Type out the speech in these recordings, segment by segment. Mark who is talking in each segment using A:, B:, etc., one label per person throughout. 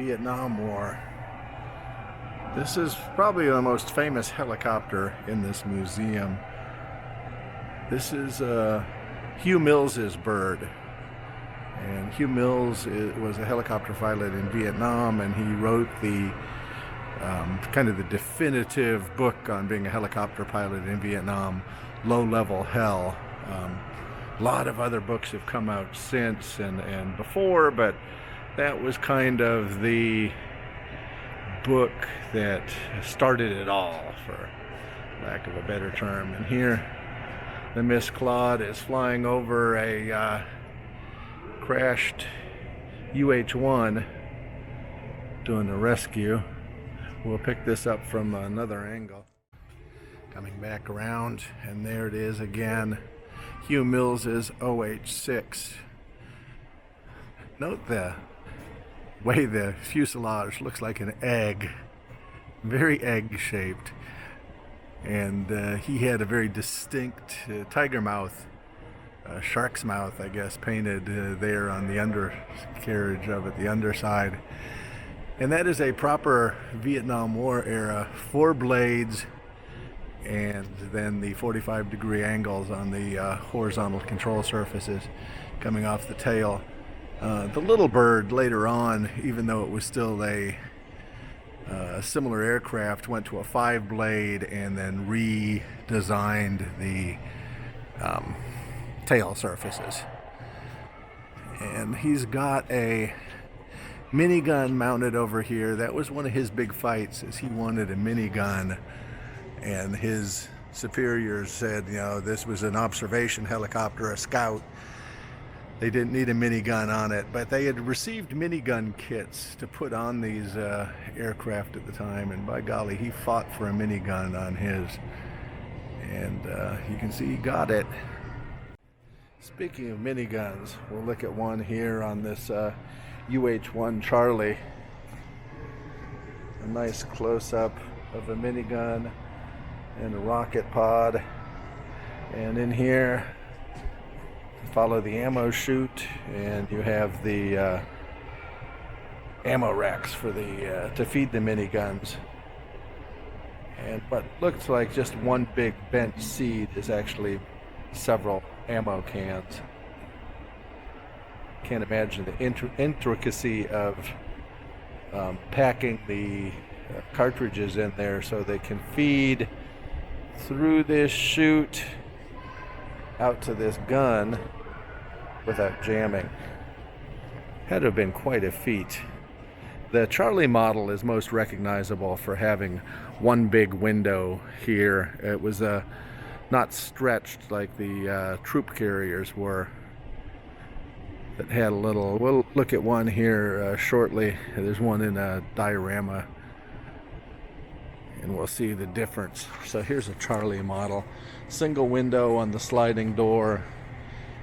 A: Vietnam War. This is probably the most famous helicopter in this museum. This is Hugh Mills's bird. And Hugh Mills was a helicopter pilot in Vietnam, and he wrote the kind of the definitive book on being a helicopter pilot in Vietnam, Low Level Hell. A lot of other books have come out since and before, but that was kind of the book that started it all, for lack of a better term. And here the Miss Claude is flying over a crashed UH-1 doing a rescue. We'll pick this up from another angle. Coming back around, and there it is again, Hugh Mills's OH-6. Note the way the fuselage looks like an egg, very egg-shaped, and he had a very distinct tiger mouth, shark's mouth, I guess, painted there on the undercarriage of it, the underside. And that is a proper Vietnam War era, 4 blades, and then the 45-degree angles on the horizontal control surfaces coming off the tail. The little bird later on, even though it was still a similar aircraft, went to a 5-blade and then redesigned the tail surfaces. And he's got a minigun mounted over here. That was one of his big fights, is he wanted a minigun, and his superiors said, you know, this was an observation helicopter, a scout. They didn't need a minigun on it, but they had received minigun kits to put on these aircraft at the time, and by golly, he fought for a minigun on his, and you can see he got it. Speaking of miniguns, we'll look at one here on this UH-1 Charlie. A nice close-up of a minigun and a rocket pod, and in here follow the ammo chute, and you have the ammo racks for the to feed the miniguns. And what looks like just one big bent seed is actually several ammo cans. Can't imagine the intricacy of packing the cartridges in there so they can feed through this chute out to this gun without jamming. Had to have been quite a feat. The Charlie model is most recognizable for having one big window here. It was not stretched like the troop carriers were. That had a little, we'll look at one here shortly. There's one in a diorama, and we'll see the difference. So here's a Charlie model, single window on the sliding door,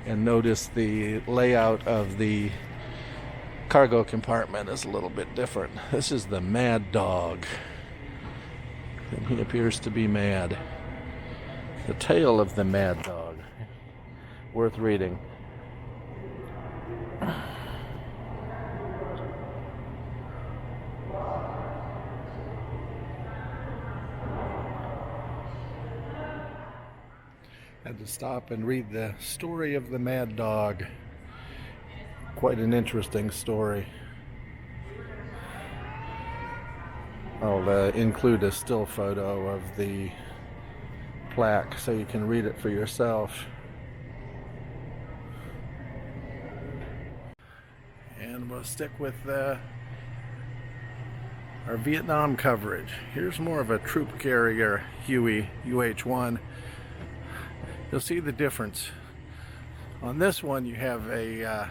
A: and notice the layout of the cargo compartment is a little bit different. This is the Mad Dog, and he appears to be mad. The Tale of the Mad Dog, worth reading. Had to stop and read the story of the Mad Dog. Quite an interesting story. I'll include a still photo of the plaque so you can read it for yourself. And we'll stick with our Vietnam coverage. Here's more of a troop carrier, Huey, UH-1. You'll see the difference. On this one, you have a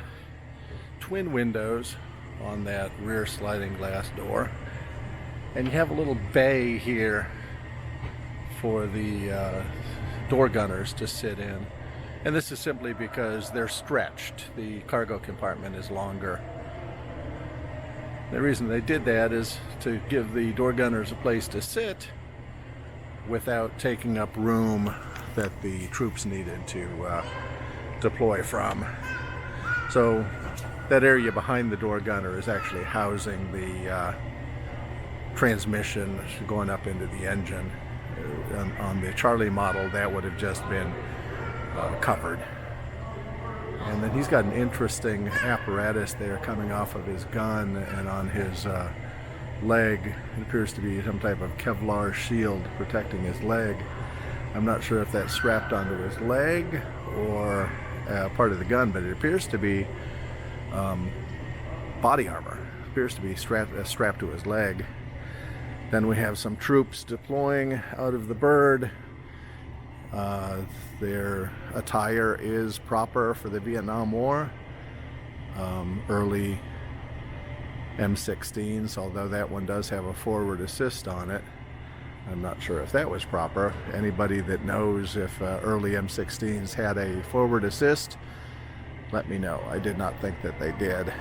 A: twin windows on that rear sliding glass door, and you have a little bay here for the door gunners to sit in. And this is simply because they're stretched. The cargo compartment is longer. The reason they did that is to give the door gunners a place to sit without taking up room that the troops needed to deploy from. So that area behind the door gunner is actually housing the transmission going up into the engine. On the Charlie model, that would have just been covered. And then he's got an interesting apparatus there coming off of his gun, and on his leg it appears to be some type of Kevlar shield protecting his leg. I'm not sure if that's strapped onto his leg or part of the gun, but it appears to be body armor. It appears to be strapped to his leg. Then we have some troops deploying out of the bird. Their attire is proper for the Vietnam War. Early M16s, although that one does have a forward assist on it. I'm not sure if that was proper. Anybody that knows if early M16s had a forward assist, let me know. I did not think that they did.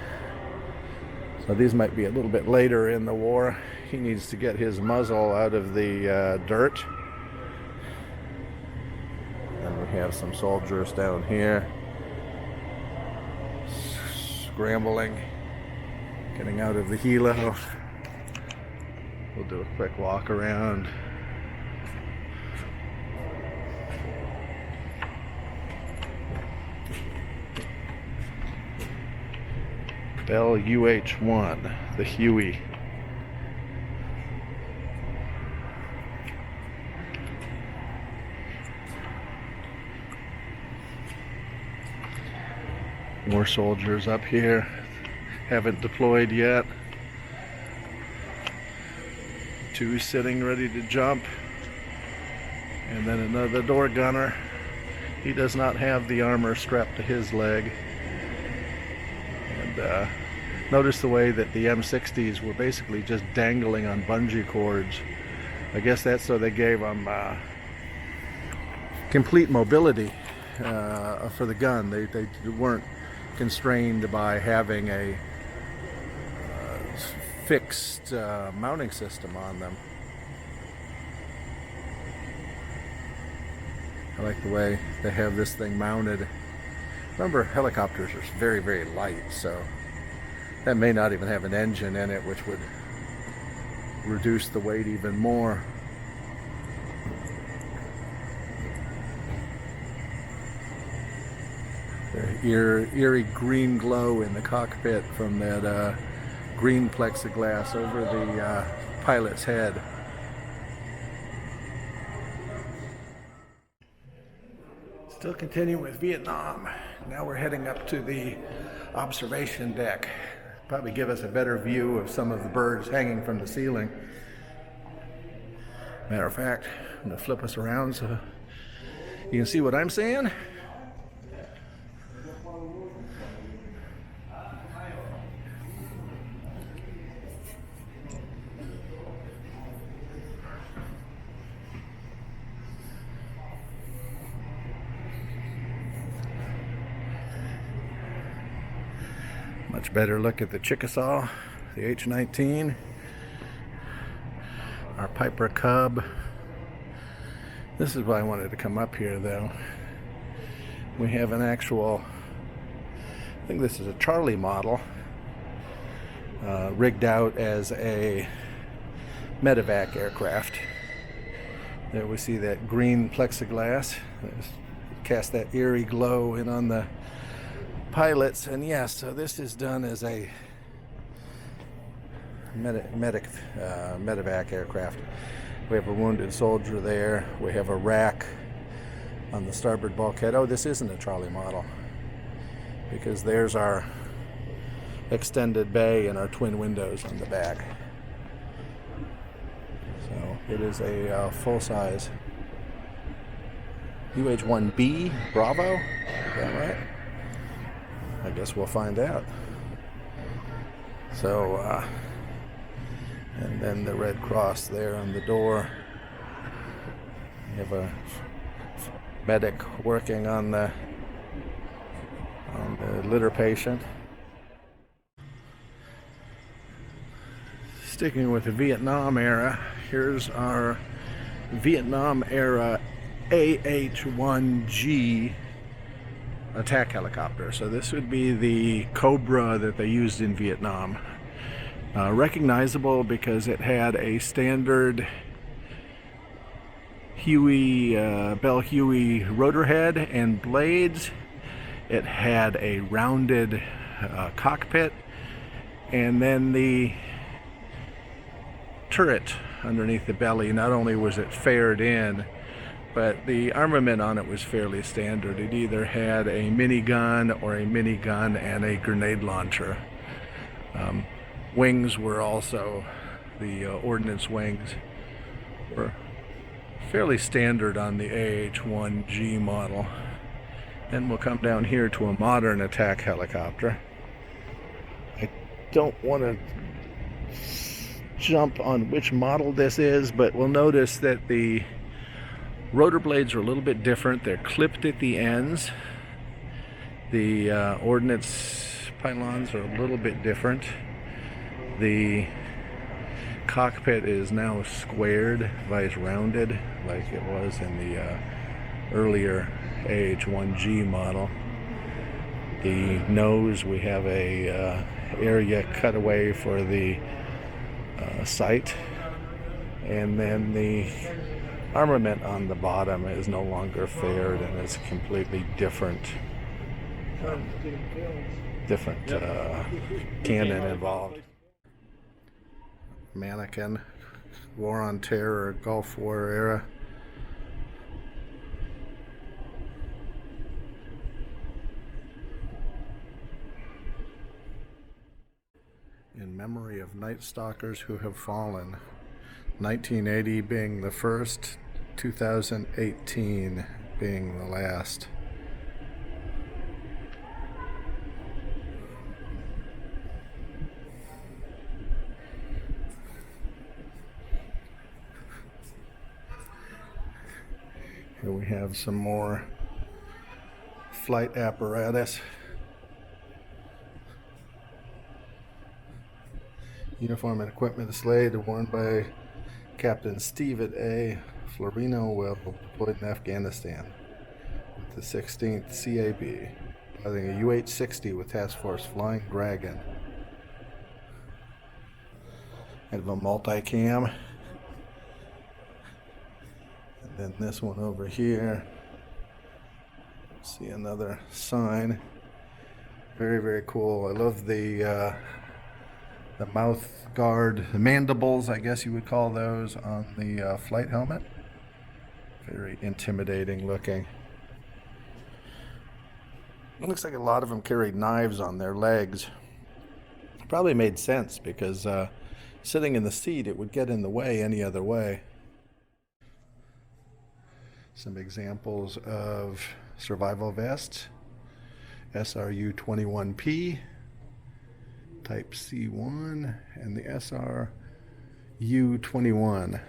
A: So these might be a little bit later in the war. He needs to get his muzzle out of the dirt. And we have some soldiers down here scrambling, getting out of the helo. We'll do a quick walk around. Bell UH-1, the Huey. More soldiers up here, haven't deployed yet. Two sitting ready to jump, and then another door gunner. He does not have the armor strapped to his leg. And notice the way that the M60s were basically just dangling on bungee cords. I guess that's so they gave them complete mobility for the gun. They weren't constrained by having a fixed mounting system on them. I like the way they have this thing mounted. Remember, helicopters are very, very light, so that may not even have an engine in it, which would reduce the weight even more. The eerie green glow in the cockpit from that green plexiglass over the pilot's head. Still continuing with Vietnam. Now we're heading up to the observation deck. Probably give us a better view of some of the birds hanging from the ceiling. Matter of fact, I'm going to flip us around so you can see what I'm seeing. Much better look at the Chickasaw, the H-19, our Piper Cub. This is why I wanted to come up here, though. We have an actual, I think this is a Charlie model, rigged out as a medevac aircraft. There we see that green plexiglass, cast that eerie glow in on the pilots. And yes, so this is done as a medevac aircraft. We have a wounded soldier there. We have a rack on the starboard bulkhead. Oh, this isn't a Charlie model, because there's our extended bay and our twin windows on the back. So it is a full-size UH-1B Bravo. Is that right? I guess we'll find out. So, and then the Red Cross there on the door. We have a medic working on the litter patient. Sticking with the Vietnam era, here's our Vietnam era AH-1G attack helicopter. So this would be the Cobra that they used in Vietnam. Recognizable because it had a standard Huey, Bell Huey rotor head and blades. It had a rounded cockpit, and then the turret underneath the belly. Not only was it faired in, but the armament on it was fairly standard. It either had a minigun or a minigun and a grenade launcher. Wings were also, the ordnance wings were fairly standard on the AH-1G model. Then we'll come down here to a modern attack helicopter. I don't want to jump on which model this is, but we'll notice that the rotor blades are a little bit different. They're clipped at the ends. The ordnance pylons are a little bit different. The cockpit is now squared, vice rounded, like it was in the earlier AH-1G model. The nose, we have a area cut away for the sight, and then the armament on the bottom is no longer faired and is completely different cannon involved. Mannequin, War on Terror, Gulf War era. In memory of Night Stalkers who have fallen. 1980 being the first, 2018 being the last. Here we have some more flight apparatus. Uniform and equipment displayed worn by Captain Stephen A. Florino, while deployed in Afghanistan with the 16th CAB, piloting a UH-60 with Task Force Flying Dragon. Kind of a multicam. And then this one over here. See another sign. Very, very cool. I love the mouth guard, the mandibles, I guess you would call those, on the flight helmet. Very intimidating looking. It looks like a lot of them carried knives on their legs. Probably made sense because sitting in the seat, it would get in the way any other way. Some examples of survival vests. SRU-21P, Type C1, and the SRU-21.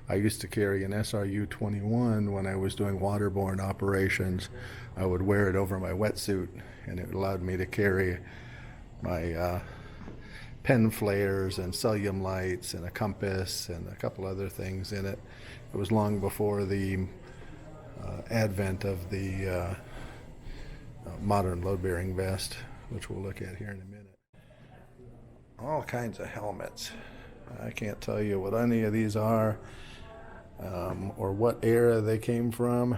A: I used to carry an SRU-21 when I was doing waterborne operations. I would wear it over my wetsuit, and it allowed me to carry my pen flares and cellium lights and a compass and a couple other things in it. It was long before the advent of the modern load-bearing vest, which we'll look at here in a minute. All kinds of helmets. I can't tell you what any of these are or what era they came from,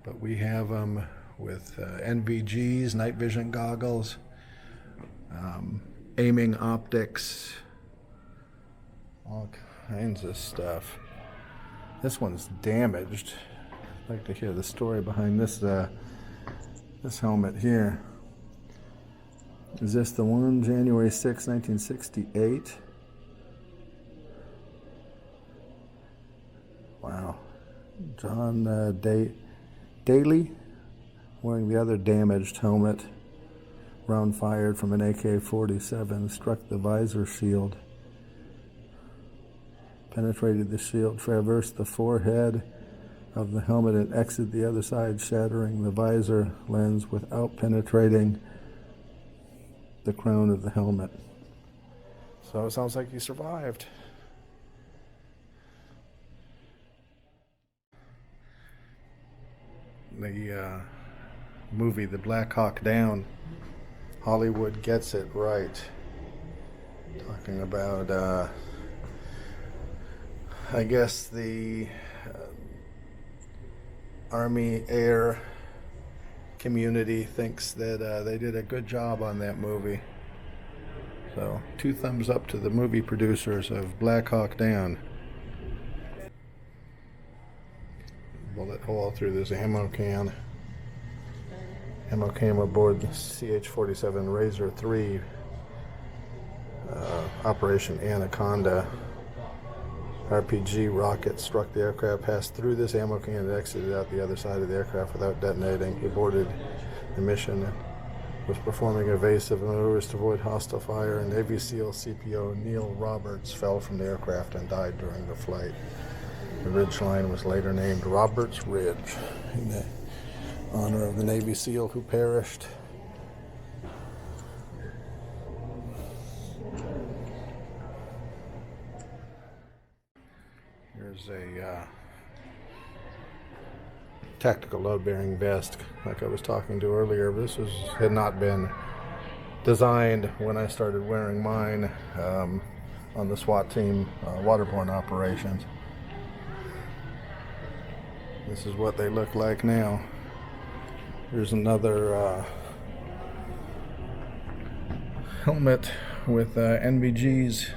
A: but we have them with NVGs, night vision goggles, aiming optics, all kinds of stuff. This one's damaged. I'd like to hear the story behind this this helmet here. Is this the one, January 6, 1968? Wow. John Daly wearing the other damaged helmet. Round fired from an AK-47 struck the visor shield. Penetrated the shield, traversed the forehead of the helmet and exited the other side, shattering the visor lens without penetrating the crown of the helmet. So it sounds like he survived. The movie, The Blackhawk Down. Hollywood gets it right. Talking about, I guess the Army Air community thinks that they did a good job on that movie. So 2 thumbs up to the movie producers of Blackhawk Down. Bullet hole through this ammo can. Ammo came aboard the CH-47 Razor 3 Operation Anaconda. RPG rocket struck the aircraft, passed through this ammo can, and exited out the other side of the aircraft without detonating. He boarded the mission and was performing evasive maneuvers to avoid hostile fire, and Navy SEAL CPO Neil Roberts fell from the aircraft and died during the flight. The ridge line was later named Roberts Ridge in the honor of the Navy SEAL who perished. Here's a tactical load-bearing vest, like I was talking to earlier. This had not been designed when I started wearing mine on the SWAT team waterborne operations. This is what they look like now. Here's another helmet with NVGs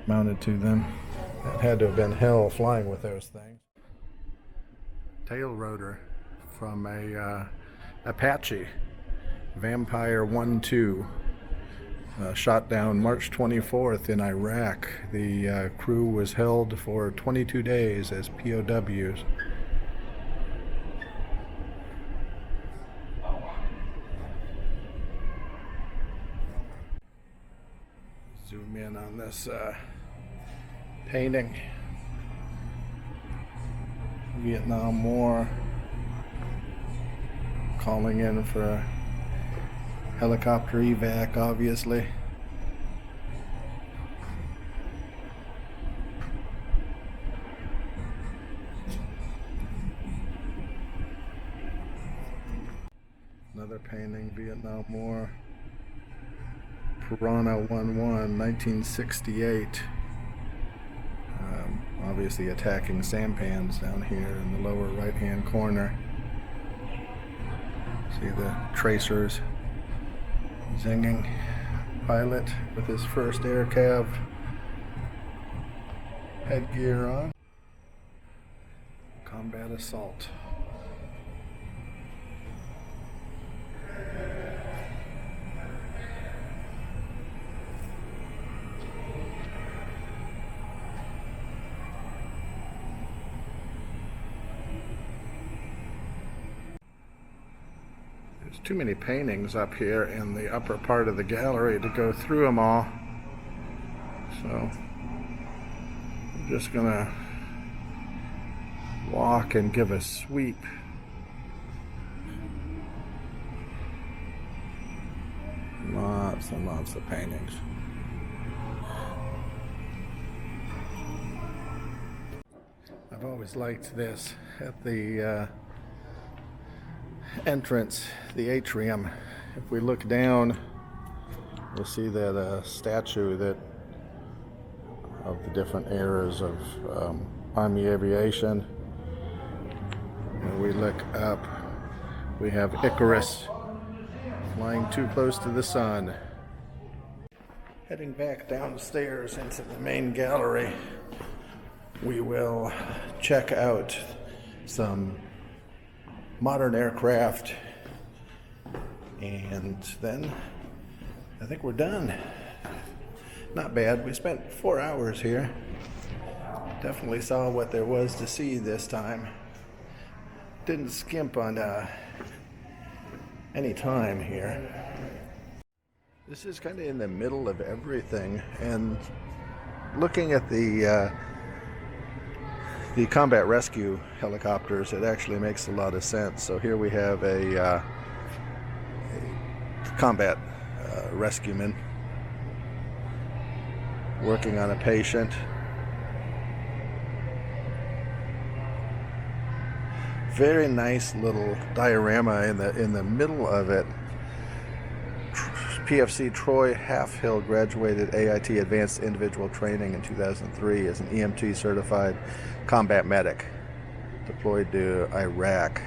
A: mounted to them. That had to have been hell flying with those things. Tail rotor from a Apache Vampire 1-2, shot down March 24th in Iraq. The crew was held for 22 days as POWs. Zoom in on this painting. Vietnam War, calling in for a helicopter evac, obviously. Another painting, Vietnam War. Piranha 1-1, 1968. Obviously attacking sampans down here in the lower right-hand corner. See the tracers zinging. Pilot with his first air cav headgear on. Combat assault. There's too many paintings up here in the upper part of the gallery to go through them all. So I'm just gonna walk and give a sweep. Lots and lots of paintings. I've always liked this at the entrance, the atrium. If we look down, we'll see that statue that of the different eras of Army aviation. When we look up, we have Icarus flying too close to the sun. Heading back downstairs into the main gallery, we will check out some modern aircraft, and then I think we're done. Not bad. We spent 4 hours here. Definitely saw what there was to see this time. Didn't skimp on any time here. This is kind of in the middle of everything, and looking at the combat rescue helicopters, it actually makes a lot of sense. So here we have a combat rescueman working on a patient. very nice little diorama in the middle of it. PFC Troy Halfhill graduated AIT Advanced Individual Training in 2003 as an EMT certified combat medic, deployed to Iraq.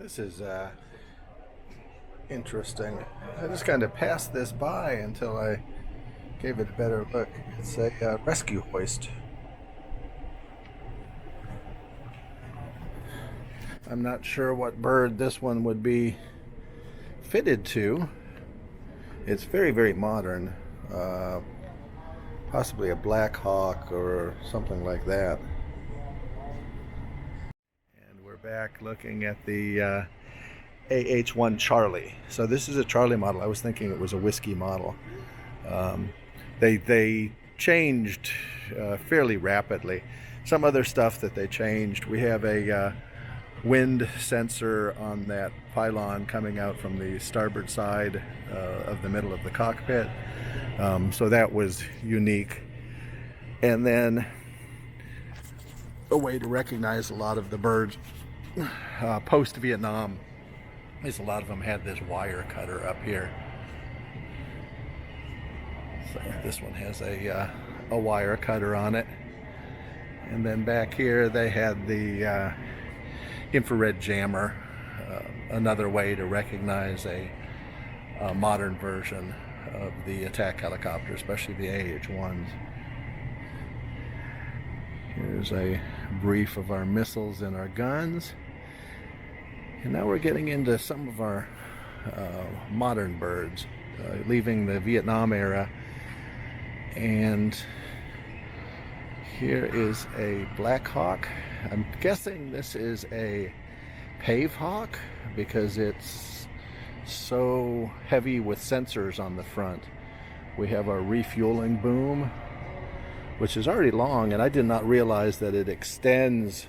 A: This is interesting. I just kind of passed this by until I gave it a better look. It's a rescue hoist. I'm not sure what bird this one would be fitted to. It's very, very modern. Possibly a Blackhawk or something like that. And we're back looking at the AH-1 Charlie. So this is a Charlie model. I was thinking it was a whiskey model. They changed fairly rapidly. Some other stuff that they changed. We have a wind sensor on that pylon coming out from the starboard side of the middle of the cockpit. So that was unique. And then a way to recognize a lot of the birds post-Vietnam is a lot of them had this wire cutter up here. So this one has a wire cutter on it. And then back here they had the infrared jammer, another way to recognize a modern version of the attack helicopter, especially the AH-1s. Here's a brief of our missiles and our guns. And now we're getting into some of our modern birds, leaving the Vietnam era. And here is a Blackhawk. I'm guessing this is a pave hawk because it's so heavy with sensors on the front. We have our refueling boom, which is already long, and I did not realize that it extends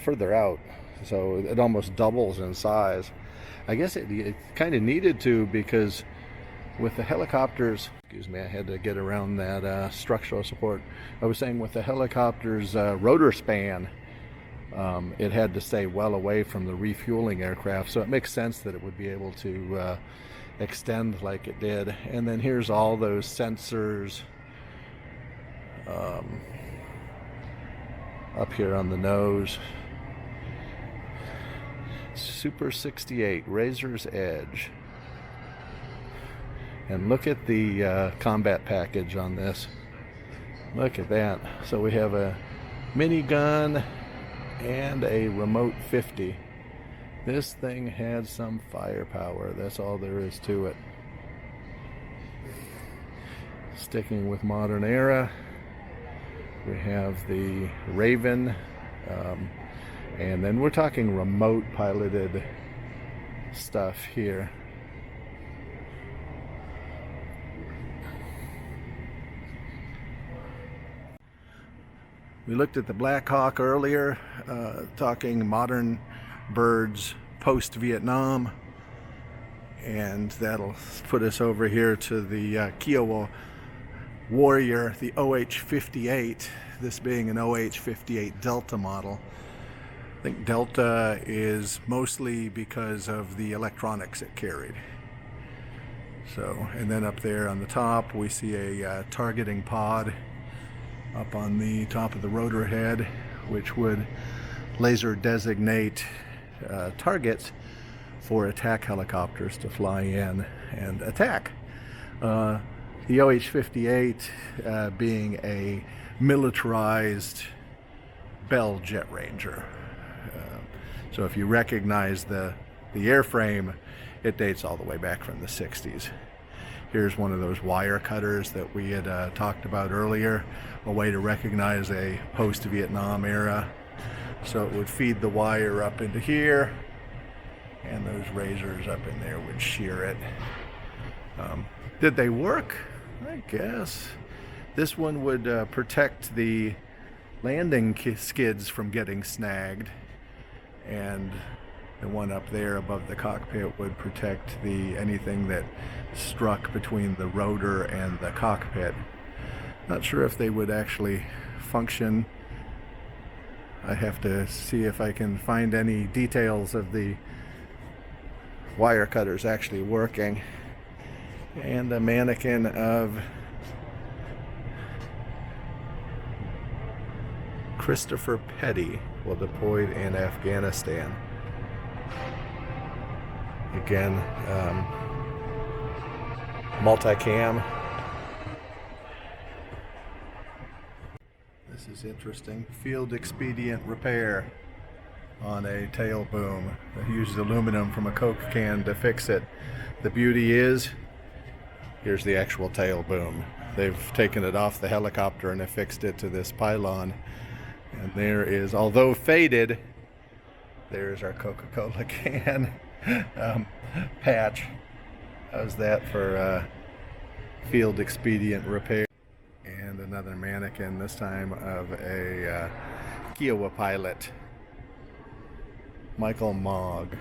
A: further out, so it almost doubles in size. I guess it kind of needed to, because with the helicopters, excuse me, I had to get around that structural support. I was saying with the helicopter's rotor span, it had to stay well away from the refueling aircraft, so it makes sense that it would be able to extend like it did. And then here's all those sensors up here on the nose. Super 68, Razor's Edge. And look at the combat package on this. Look at that. So we have a minigun and a remote 50. This thing had some firepower. That's all there is to it. Sticking with modern era, we have the Raven, and then we're talking remote piloted stuff here. We looked at the Blackhawk earlier, talking modern birds post-Vietnam, and that'll put us over here to the Kiowa Warrior, the OH-58, this being an OH-58 Delta model. I think Delta is mostly because of the electronics it carried. So, and then up there on the top we see a targeting pod up on the top of the rotor head, which would laser designate targets for attack helicopters to fly in and attack. The OH-58 being a militarized Bell Jet Ranger. So if you recognize the airframe, it dates all the way back from the 60s. Here's one of those wire cutters that we had talked about earlier, a way to recognize a post-Vietnam era. So it would feed the wire up into here, and those razors up in there would shear it. Did they work? I guess. This one would protect the landing skids from getting snagged, and the one up there above the cockpit would protect anything that struck between the rotor and the cockpit. Not sure if they would actually function I have to see if I can find any details of the wire cutters actually working. And a mannequin of Christopher Petty, while deployed in Afghanistan. Again, multicam. This is interesting. Field expedient repair on a tail boom. They used aluminum from a Coke can to fix it. The beauty is, here's the actual tail boom. They've taken it off the helicopter and affixed it to this pylon. And there is, although faded, there's our Coca-Cola can patch. How's that for field expedient repair? And another mannequin, this time of a Kiowa pilot, Michael Mogg,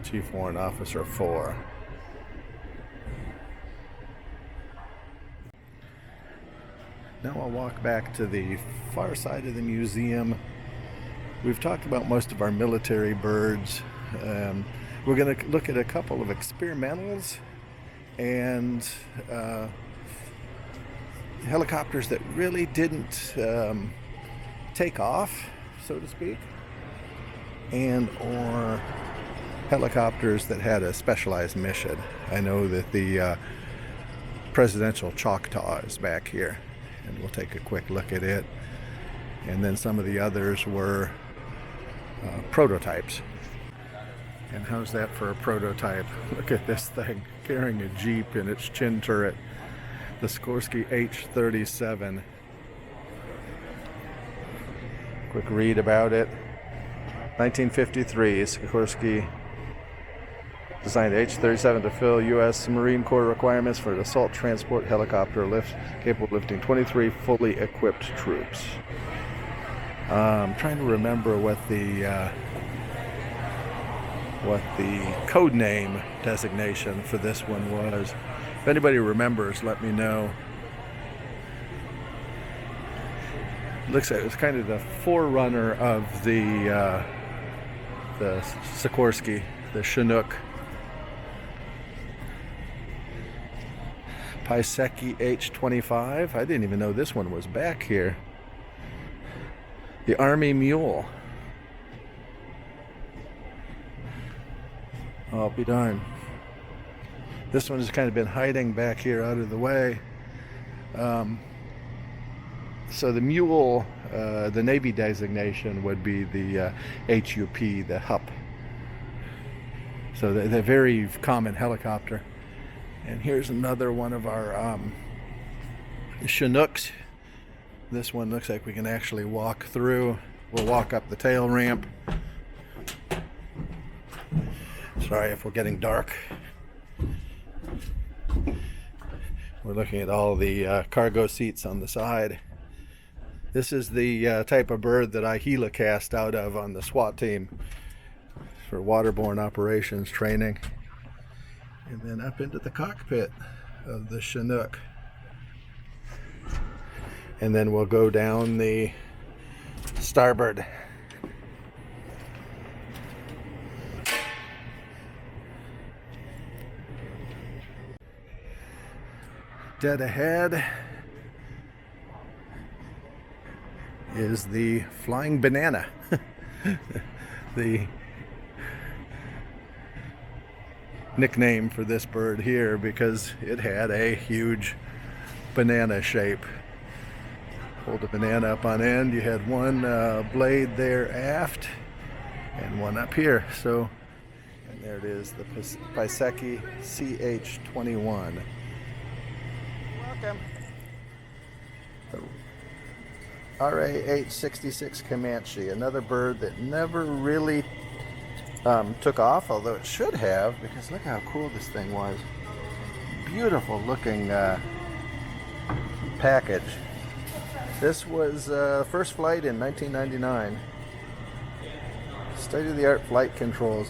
A: Chief Warrant Officer 4. Now I'll walk back to the far side of the museum. We've talked about most of our military birds. We're going to look at a couple of experimentals and helicopters that really didn't take off, so to speak, and or helicopters that had a specialized mission. I know that the presidential Choctaw is back here, and we'll take a quick look at it. And then some of the others were prototypes. And how's that for a prototype? Look at this thing carrying a Jeep in its chin turret. The Sikorsky H-37. Quick read about it. 1953, Sikorsky designed the H-37 to fill U.S. Marine Corps requirements for an assault transport helicopter lift capable of lifting 23 fully equipped troops. I'm trying to remember what the code name designation for this one was. If anybody remembers, let me know. Looks like it was kind of the forerunner of the Sikorsky, the Chinook. Paiseki H-25. I didn't even know this one was back here. The Army Mule. I'll be darned. This one has kind of been hiding back here out of the way. So the Mule, the Navy designation would be the HUP, the HUP. So they're very common helicopter. And here's another one of our Chinooks. This one looks like we can actually walk through. We'll walk up the tail ramp. Sorry if we're getting dark. We're looking at all the cargo seats on the side. This is the type of bird that I helicast out of on the SWAT team for waterborne operations training. And then up into the cockpit of the Chinook. And then we'll go down the starboard. Dead ahead is the Flying Banana. The nickname for this bird here because it had a huge banana shape. Hold the banana up on end. You had one blade there aft and one up here. So, and there it is, the Paiseki CH-21. Welcome. RA-866 Comanche, another bird that never really took off, although it should have, because look how cool this thing was. Beautiful looking package. This was first flight in 1999. State-of-the-art flight controls.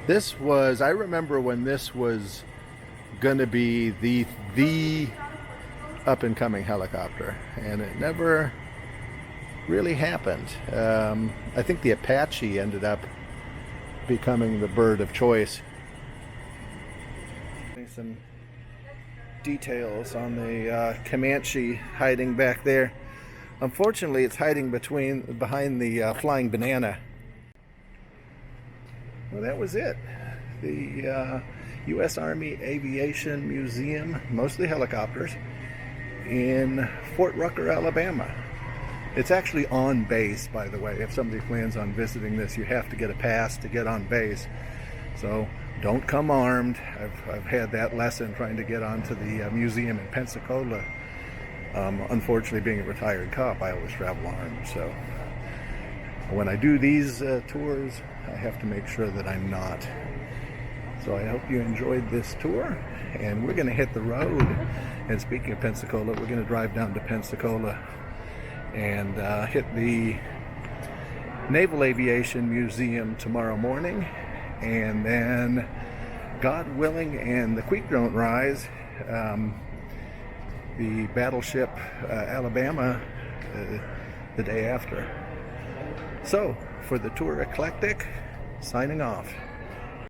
A: This was, I remember when this was gonna be the up-and-coming helicopter, and it never really happened. I think the Apache ended up becoming the bird of choice. Some details on the Comanche hiding back there. Unfortunately, it's hiding behind the flying banana. Well, that was it. The U.S. Army Aviation Museum, mostly helicopters, in Fort Rucker, Alabama. It's actually on base, by the way. If somebody plans on visiting this, you have to get a pass to get on base. So don't come armed. I've had that lesson trying to get onto the museum in Pensacola. Unfortunately, being a retired cop, I always travel armed. So when I do these tours, I have to make sure that I'm not. So I hope you enjoyed this tour, and we're going to hit the road. And speaking of Pensacola, we're going to drive down to Pensacola and hit the Naval Aviation Museum tomorrow morning, and then, God willing, and the creek don't rise, the battleship Alabama the day after. So, for the Tour Eclectic, signing off.